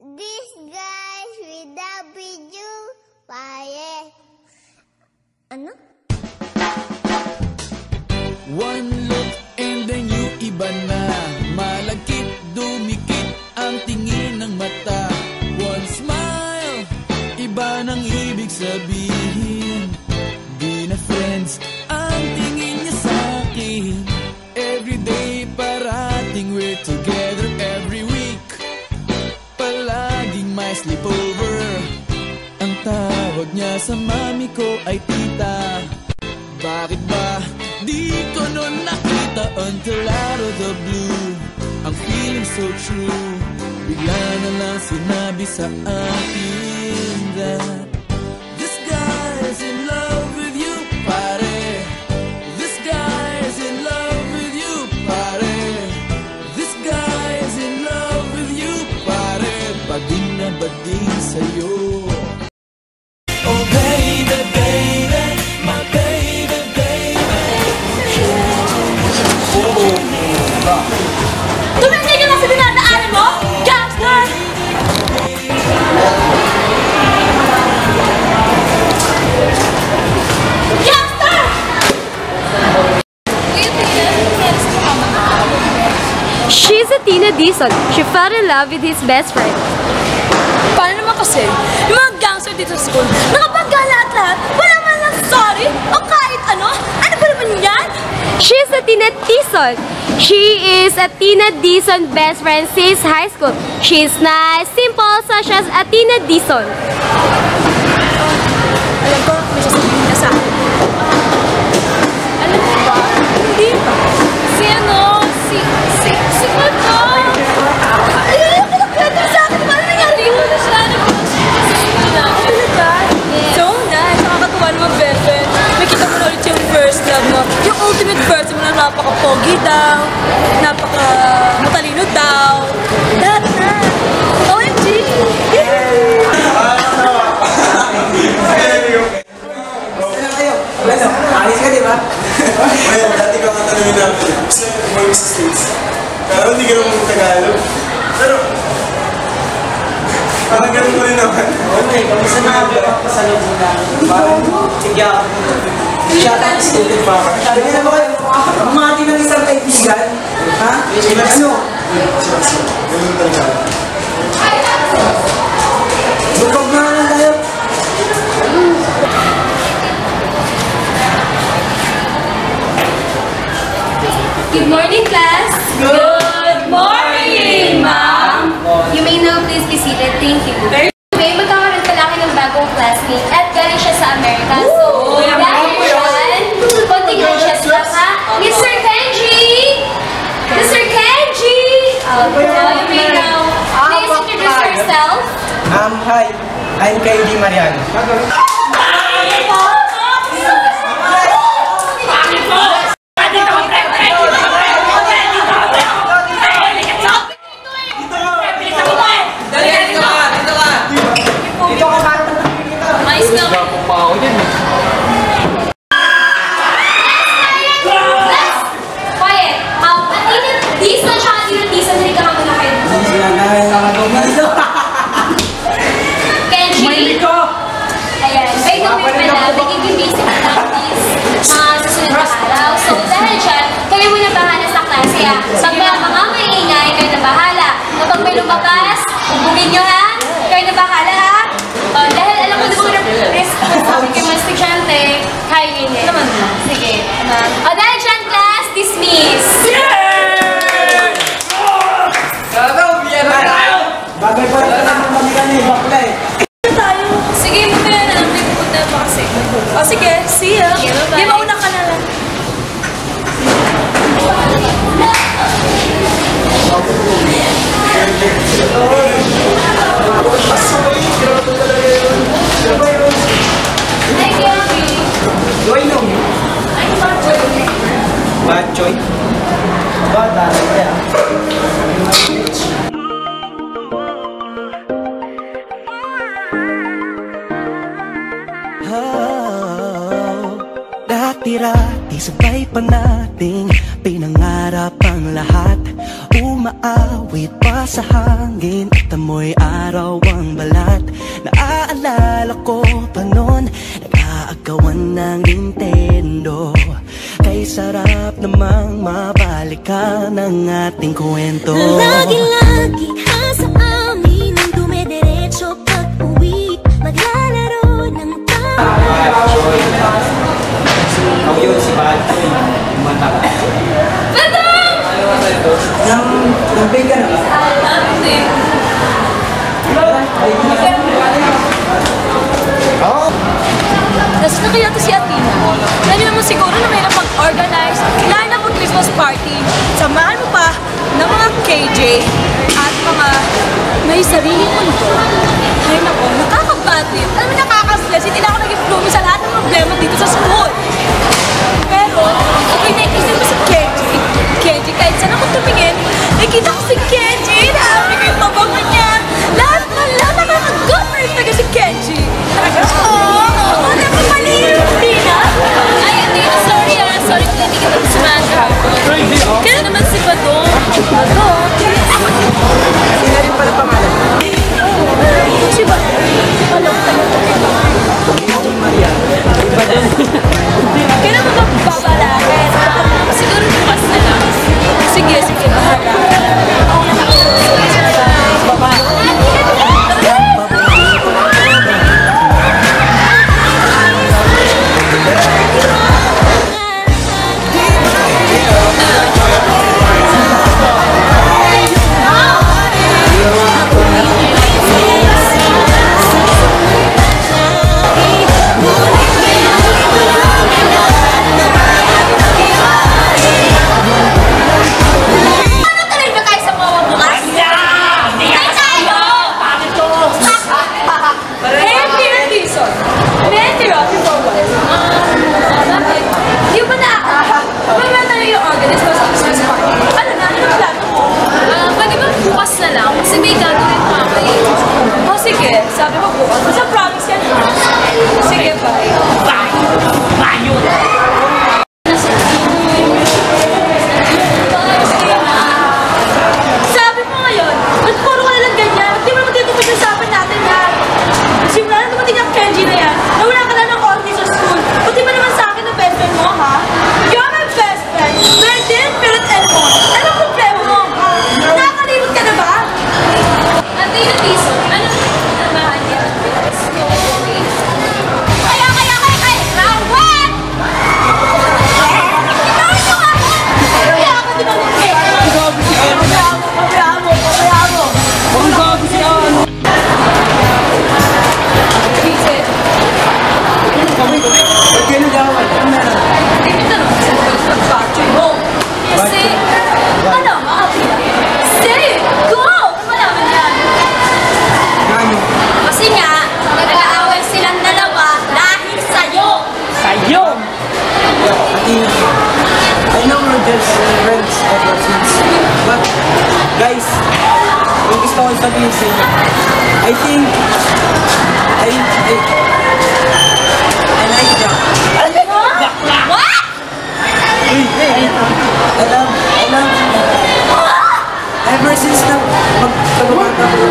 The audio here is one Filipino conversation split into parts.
This guys with the video fire. Ano? One look and then you iba na. Malagkit, dumikit ang tingin ng mata. One smile, iba nang ibig sabihin. Di na friends ang tingin niya sa'kin. Everyday parating we're together every week. Palaging may sleepover. Ang tawag niya sa mami ko ay tita. Bakit ba di ko nun nakita until out of the blue? Ang feeling so true. Bigla na lang sinabi sa akin that this guy's in love with you, pare. This guy's in love with you, pare. This guy's in love with you, pare. Bading na bading sa'yo. Oh baby, baby, my baby, tumigil ka na sa dinadaanan mo, gangster! Gangster! She's a Tina Dizon. She fell in love with his best friend. Paano naman kasi, yung mga gangster dito sa school, nakapagka lahat-lahat, wala man lang sorry, o kahit ano? Ano ba naman yan? She's a Tina Dizon. She is a Tina Dizon best friend since high school. She's nice, simple, such as a Tina Dizon. Alam ko, may sasabihin ka sa akin. Alam mo ba? Hindi ba? Si ano? Si ano? Ayun, pinagkata sa akin. Paano nangyari mo na siya? So nice. Nakakatuwa naman, Bebe. Nakita mo na ulit yung first love mo. Yung ultimate version mo na napaka-pogi daw. Napaka-matalino daw. Lahat na. OMG! Alis ka, di ba? Well, dati ko ang tanongin na gusto mo umuwi sa States. Pero hindi ka naman Tagalog. Pero, parang ganun ko rin naman. Okay, kamusta na ang pasalubong na? Parang tigya ako. Siya ang student pa. Sabi na ba kayo, mamati ng isang kaibigan? Ha? Ano? Ganun talaga. Bukog na lang tayo. Good morning, class. Good morning, ma'am! You may now please be seated. Thank you. May magkakaroon pala kayo ng bagong classmate at galing siya sa Amerika. So, dahil dyan, konting anxious lang ha. Mr. Kenji! Mr. Kenji! You may now please introduce yourself. Hi. I'm KD Mariano. Mais na. Quiet. Dizon siya kanina. Dizon, hindi ka muna kayo. Kenji. Ayan. By the way pala, magiging basic na lang please. Mga susunod na araw. So, dahil dyan, kayo muna bahala sa klase ha. Pag may mga maingay, kayo na bahala. Kapag may lumabas, hubugin nyo ha. Kayo na bahala ha. Dahil alam ko na risk sabi kayo mga estudyante, kaya nyo yun. Sige. Dahil dyan, class, dismiss. Bagay pa rin naman kami kanina, bakla eh. Tayo. Sige, mamaya na lang. May pupunta pa kasi. O sige, see ya. Di mauna ka na lang. Thank you. Do I know you? Bad choy? Ba, dahil kaya. Dati-rati sabay pa nating pinangarap ang lahat. Umaawit pa sa hangin at mo'y araw ang balat. Naaalala ko pa noon, nag-aagawan ng Nintendo. Kay sarap namang mabalikan ng ating kwento. Lagi-lagi ka sa amin ang dumediretso pag-uwi. Maglalaro ng Ako yun, si Badjoy. Umanta ka. Nang-bake ka na ba? Tapos na kaya to si Athena. Dahil naman siguro na mayroon pag-organize, lalo na pag Christmas party. Samahan mo pa ng mga KJ at mga may sariling mundo. Ay nako, nakaka-bad-trip. Alam mo, nakaka-stress. Hindi na ako nag-improve sa lahat ng problema dito sa school. Pero, okay, naisip mo si KJ. KJ, kahit saan ako tumingin, nakita ko si KJ. Naamin ko yung mabango niya. Lahat na lahat nakaka-good for it talaga si KJ. Ay, hindi. Sorry Sorry kung hindi kita smash heart. Kaya naman si Badong. Badong? Sila rin pala pangalan. Si Badong. Alam talaga. Maria. Badong. Kaya naman magbabalagay. Siguro bukas na lang. Sige, bahala. Sabi mo bukas. Basta promise yan. Sige, bye. Sabi mo ngayon, ba't puro ka nalang ganyan? Ba't di mo naman tinutupid yung usapan natin yan? Simula na dumating ang Kenji na yan, nawala ka na ng ordi sa school. Ba't di ba naman sa akin ang best friend mo, ha? You're my best friend. Brandon, Perot, and Mon. Anong problema mo? Nakakalimot ka na ba? Ate yung piso. Anong namahan niya? Kaya! Rawat! Kaya ka di ba mo? Kasi, ano, makapila? Say, go! Malaman yan. Kasi nga, nag-aaway silang dalawa dahil sa'yo. Sa'yo! I know we're just friends ever since. But, guys, yung gusto ko sabihin sa inyo, I think, I like Jack. What? I love ever since na magkabata ko.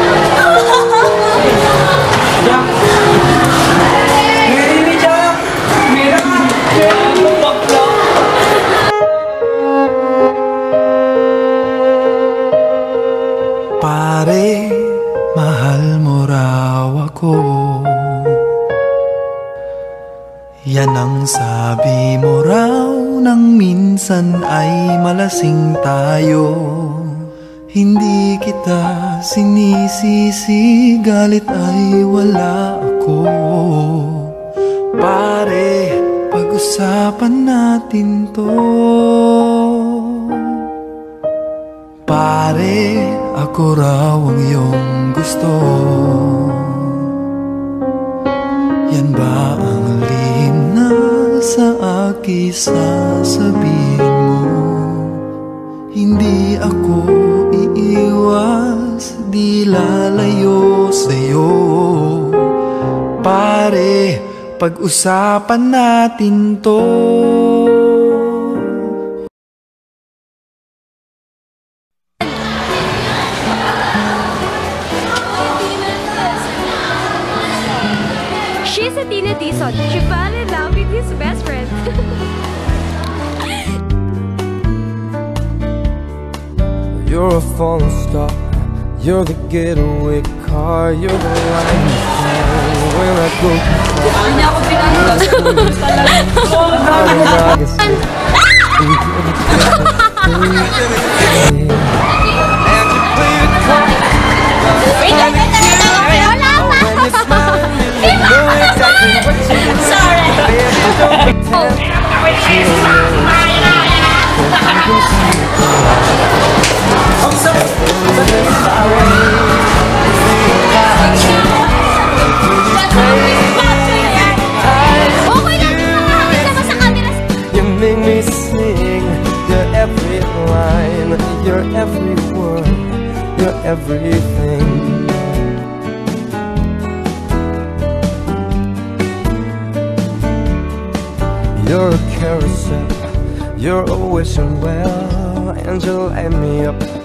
Jack. Marry me, Jack. Marry me. Pare, mahal mo raw ako. Yan ang sabi mo raw nang minsan ay malasing tayo. Hindi kita sinisisi, galit ay wala ako. Pare, pag-usapan natin to. Pare, ako raw ang iyong gusto. Yan ba ang lihim na sa akin sasabihin mo? Hindi ako iiwas, di lalayo sa'yo. Pare, pag-usapan natin to. Dison. She fell in love with his best friend. You're a falling star. You're the getaway car. You're the line when I go. Hindi ako pinanood. You make me sing your every line, your every word, your everything. You're a carousel, you're always well, and you light me up